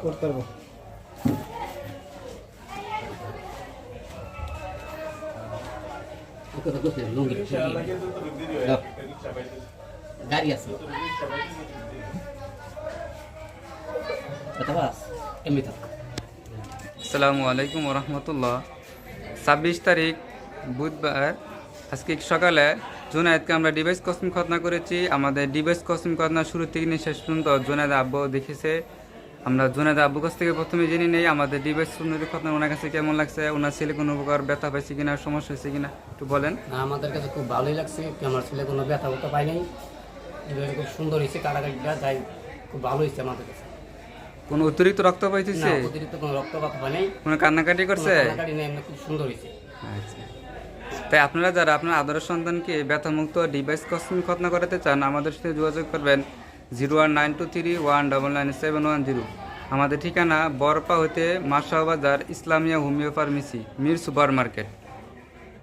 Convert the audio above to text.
করতে পারবো। গাড়ি আছে আসসালামু আলাইকুম রহমতুল্লাহ। 26 তারিখ বুধবার আজকে সকালে জুনায়েদকে আমরা ডিভাইস কসম খতনা করেছি। আমাদের ডিভাইস কসম খতনা শুরু থেকে নিয়ে শেষ পর্যন্ত জুনায়েদ আব্বু দেখেছে। আমরা জুনায়েদ আব্বুর কাছ থেকে প্রথমে জেনে নেই আমাদের ডিভাইস সুন্নতি খতনা ওনার কাছে কেমন লাগছে, ওনার ছেলে কোনো উপকার ব্যথা পাইছে কিনা, সমস্যা হয়েছে কিনা একটু বলেন। আমাদের কাছে খুব ভালোই লাগছে, আমার ছেলে কোনো ব্যথা করতে পাই নাই, খুব সুন্দর হয়েছে, কাটাকাটিটা যাই খুব ভালো হয়েছে আমাদের কাছে। কোনো অতিরিক্ত রক্ত পাইতেছে? অতিরিক্ত কোনো রক্তপাত হয় নাই, কোনো কান্নাকাটি করছে? কাটাকাটি নেই, এমনি খুব সুন্দর হয়েছে। আচ্ছা, তাই আপনারা যারা আপনার আদরের সন্তানকে ব্যথামুক্ত ডিভাইস কসম খতনা করাতে চান আমাদের সাথে যোগাযোগ করবেন 01923199710। আমাদের ঠিকানা বরপা হতে মাসাবাজার Islamia homeo pharmacy, Mir super market.